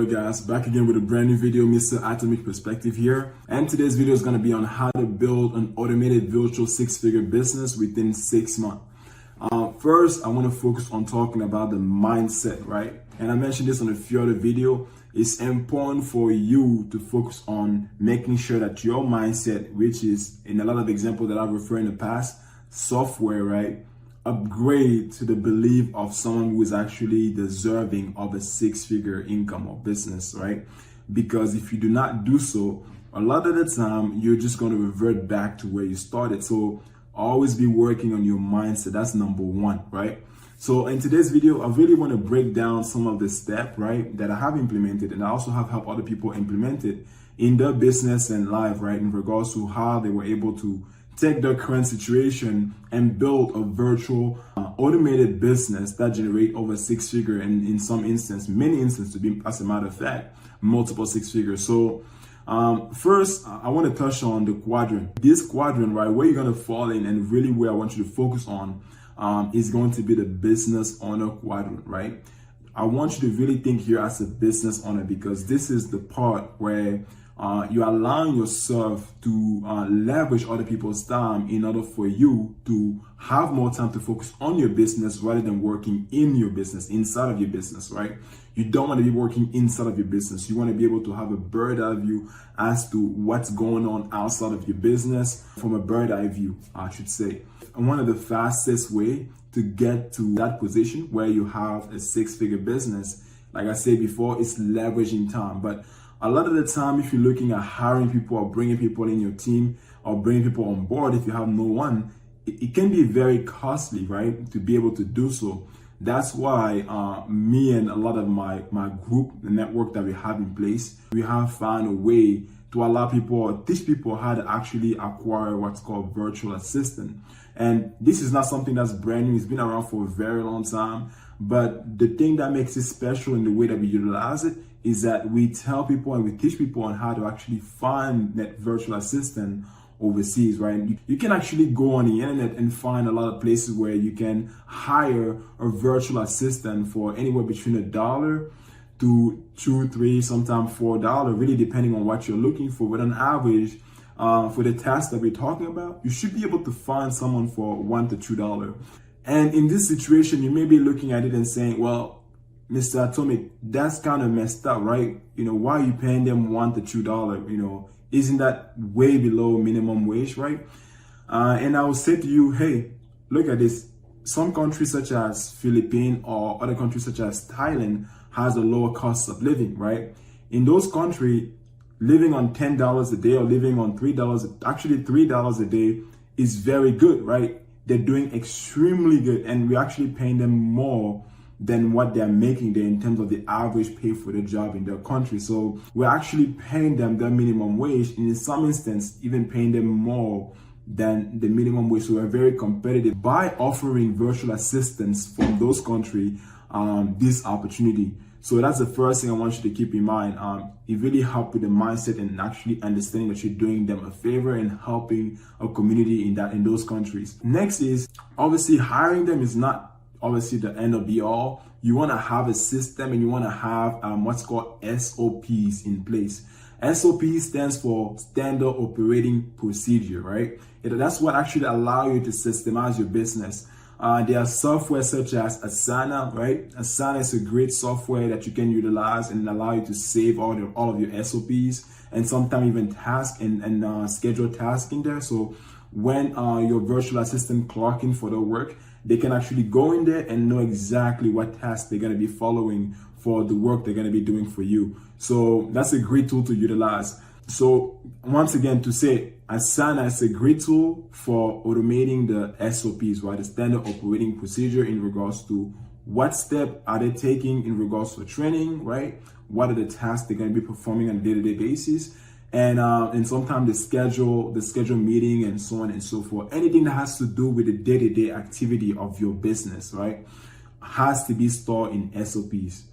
Hello guys, back again with a brand new video. Mr. Atomic Perspective here, and today's video is going to be on how to build an automated virtual six-figure business within 6 months. First, I want to focus on talking about the mindset, right? And I mentioned this on a few other videos. It's important for you to focus on making sure that your mindset, which is in a lot of examples that I've referred in the past, software, right? Upgrade to the belief of someone who is actually deserving of a six-figure income or business, right? Because if you do not do so, a lot of the time you're just going to revert back to where you started. So always be working on your mindset. That's number one, right? So in today's video, I really want to break down some of the steps, right, that I have implemented, and I also have helped other people implement it in their business and life, right, in regards to how they were able to take their current situation and build a virtual automated business that generate over six-figure, and in some instances, many instances, to be, as a matter of fact, multiple six figures. So first, I want to touch on the quadrant. This quadrant, right, where you're going to fall in, and really where I want you to focus on is going to be the business owner quadrant, right? I want you to really think here as a business owner, because this is the part where you're allowing yourself to leverage other people's time in order for you to have more time to focus on your business rather than working in your business, inside of your business, right? You don't want to be working inside of your business. You want to be able to have a bird eye view as to what's going on outside of your business from a bird eye view, I should say. And one of the fastest way to get to that position where you have a six-figure business, like I said before, is leveraging time. But a lot of the time, if you're looking at hiring people or bringing people in your team or bringing people on board, if you have no one, it can be very costly, right, to be able to do so. That's why me and a lot of my group, the network that we have in place, we have found a way to allow people or teach people how to actually acquire what's called virtual assistant. And this is not something that's brand new. It's been around for a very long time. But the thing that makes it special in the way that we utilize it is that we tell people and we teach people on how to actually find that virtual assistant overseas, right? You can actually go on the internet and find a lot of places where you can hire a virtual assistant for anywhere between $1 to $2, $3, sometimes $4, really depending on what you're looking for. But on average, for the task that we're talking about, you should be able to find someone for $1 to $2. And in this situation, you may be looking at it and saying, well, Mr. Atomic, that's kind of messed up, right? You know, why are you paying them $1 to $2? You know, isn't that way below minimum wage, right? And I will say to you, hey, look at this. Some countries such as Philippines or other countries such as Thailand has a lower cost of living, right? In those countries, living on $10 a day or living on $3, actually $3 a day is very good, right? They're doing extremely good, and we're actually paying them more than what they're making there in terms of the average pay for the job in their country. So we're actually paying them their minimum wage, and in some instances, even paying them more than the minimum wage. So we're very competitive by offering virtual assistants from those countries this opportunity. So that's the first thing I want you to keep in mind. It really helps with the mindset and actually understanding that you're doing them a favor and helping a community in those countries. Next is obviously hiring them is not obviously the end of the all. You want to have a system, and you want to have what's called SOPs in place. SOP stands for Standard Operating Procedure, right? That's what actually allows you to systemize your business. There are software such as Asana, right? Asana is a great software that you can utilize and allow you to save all of your SOPs, and sometimes even task and schedule tasks in there. So when your virtual assistant clocking for the work, they can actually go in there and know exactly what tasks they're going to be following for the work they're going to be doing for you. So that's a great tool to utilize. So once again, to say Asana is a great tool for automating the SOPs, right? The standard operating procedure in regards to what step are they taking in regards to training, right? What are the tasks they're going to be performing on a day-to-day basis? And sometimes the schedule meeting and so on and so forth. Anything that has to do with the day-to-day activity of your business, right, has to be stored in SOPs.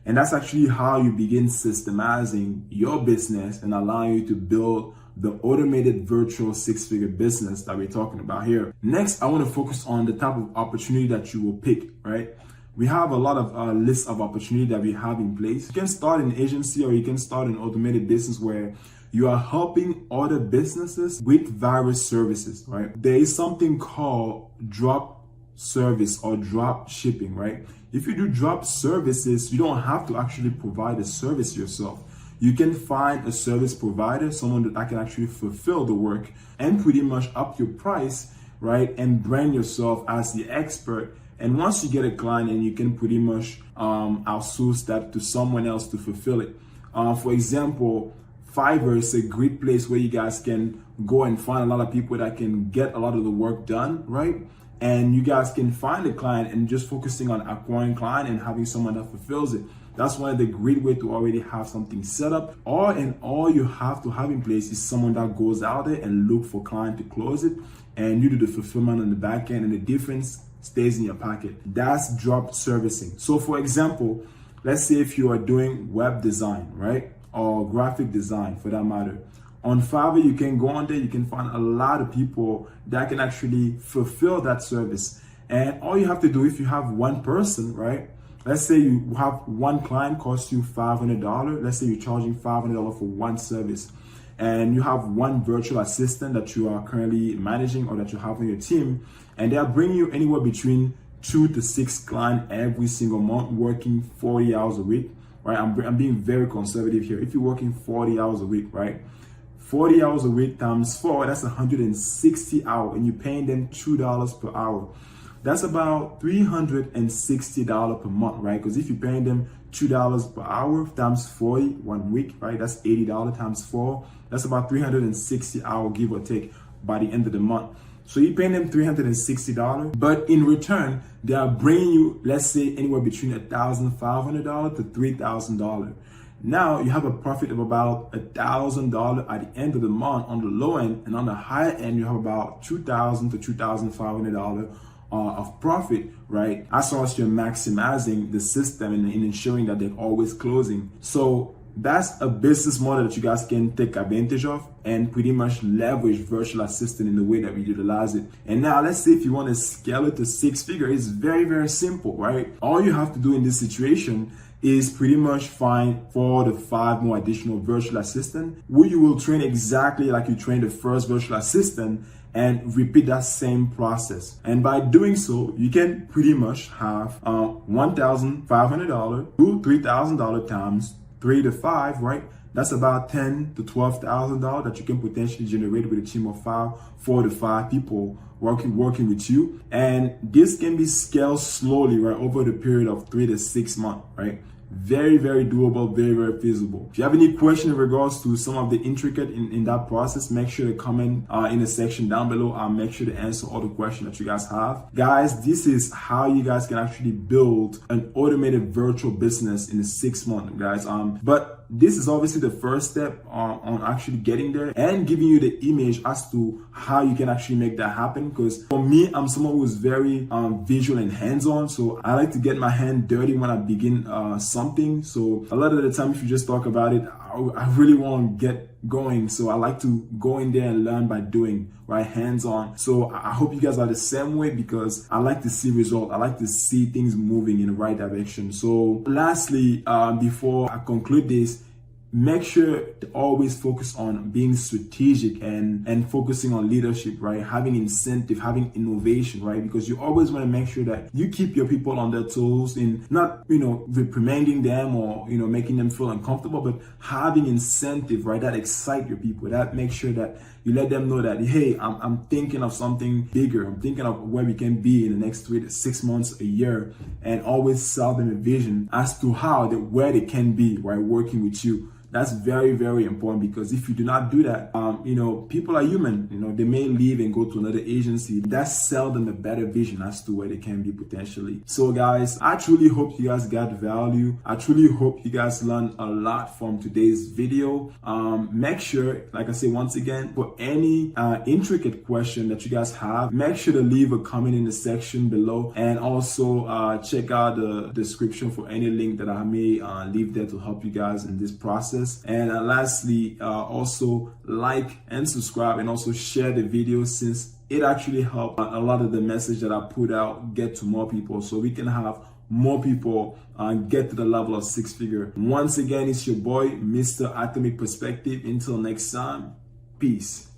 And that's actually how you begin systemizing your business and allowing you to build the automated virtual six-figure business that we're talking about here. Next, I want to focus on the type of opportunity that you will pick, right? We have a lot of lists of opportunity that we have in place. You can start an agency or you can start an automated business where you are helping other businesses with various services, right? There is something called drop service or drop shipping, right? If you do drop services, you don't have to actually provide a service yourself. You can find a service provider, someone that can actually fulfill the work and pretty much up your price, right? And brand yourself as the expert. And once you get a client, and you can pretty much outsource that to someone else to fulfill it. For example, Fiverr is a great place where you guys can go and find a lot of people that can get a lot of the work done, right? And you guys can find a client and just focusing on acquiring client and having someone that fulfills it. That's one of the great way to already have something set up. All you have to have in place is someone that goes out there and look for client to close it, and you do the fulfillment on the back end, and the difference stays in your pocket. That's drop servicing. So for example, let's say if you are doing web design, right? Or graphic design for that matter. On Fiverr, you can go on there, you can find a lot of people that can actually fulfill that service. And all you have to do, if you have one person, right? Let's say you have one client costs you $500. Let's say you're charging $500 for one service. And you have one virtual assistant that you are currently managing or that you have on your team. And they'll bring you anywhere between 2 to 6 clients every single month, working 40 hours a week. Right, I'm being very conservative here. If you're working 40 hours a week, right? 40 hours a week times 4, that's 160 hours, and you're paying them $2 per hour. That's about $360 per month, right? Because if you're paying them $2 per hour times 40 1 week, right? That's $80 times 4. That's about 360 hours, give or take, by the end of the month. So you're paying them $360, but in return, they are bringing you, let's say, anywhere between $1,500 to $3,000. Now you have a profit of about $1,000 at the end of the month on the low end, and on the higher end, you have about $2,000 to $2,500 of profit, right? As long as you're maximizing the system and ensuring that they're always closing. So that's a business model that you guys can take advantage of and pretty much leverage virtual assistant in the way that we utilize it. And now let's say if you want to scale it to 6 figure, it's very, very simple, right? All you have to do in this situation is pretty much find 4 to 5 more additional virtual assistant who you will train exactly like you trained the first virtual assistant, and repeat that same process. And by doing so, you can pretty much have $1,500 to $3,000 times 3 to 5, right? That's about $10,000 to $12,000 that you can potentially generate with a team of 4 to 5 people working with you. And this can be scaled slowly, right, over the period of 3 to 6 months, right? Very, very doable, very, very feasible. If you have any question in regards to some of the intricate in that process, make sure to comment in the section down below. I'll make sure to answer all the questions that you guys have. Guys, this is how you guys can actually build an automated virtual business in 6 months, guys. But this is obviously the first step on actually getting there and giving you the image as to how you can actually make that happen. Because for me, I'm someone who's very visual and hands-on. So I like to get my hand dirty when I begin something. So a lot of the time, if you just talk about it, I really want to get going. So I like to go in there and learn by doing, right? Hands-on. So I hope you guys are the same way, because I like to see results. I like to see things moving in the right direction. So lastly, before I conclude this, make sure to always focus on being strategic and focusing on leadership, right? Having incentive, having innovation, right? Because you always want to make sure that you keep your people on their toes in not, reprimanding them or, making them feel uncomfortable, but having incentive, right? That excite your people, that make sure that you let them know that, hey, I'm thinking of something bigger. I'm thinking of where we can be in the next 3 to 6 months, a year, and always sell them a vision as to where they can be, right? Working with you. That's very, very important, because if you do not do that, people are human. They may leave and go to another agency. That's sell them a better vision as to where they can be potentially. So guys, I truly hope you guys got value. I truly hope you guys learned a lot from today's video. Make sure, like I say, once again, for any intricate question that you guys have, make sure to leave a comment in the section below, and also check out the description for any link that I may leave there to help you guys in this process. And lastly, also like and subscribe, and also share the video, since it actually helps a lot of the message that I put out get to more people, so we can have more people get to the level of six figure. Once again, it's your boy, Mr. Atomic Perspective. Until next time, peace.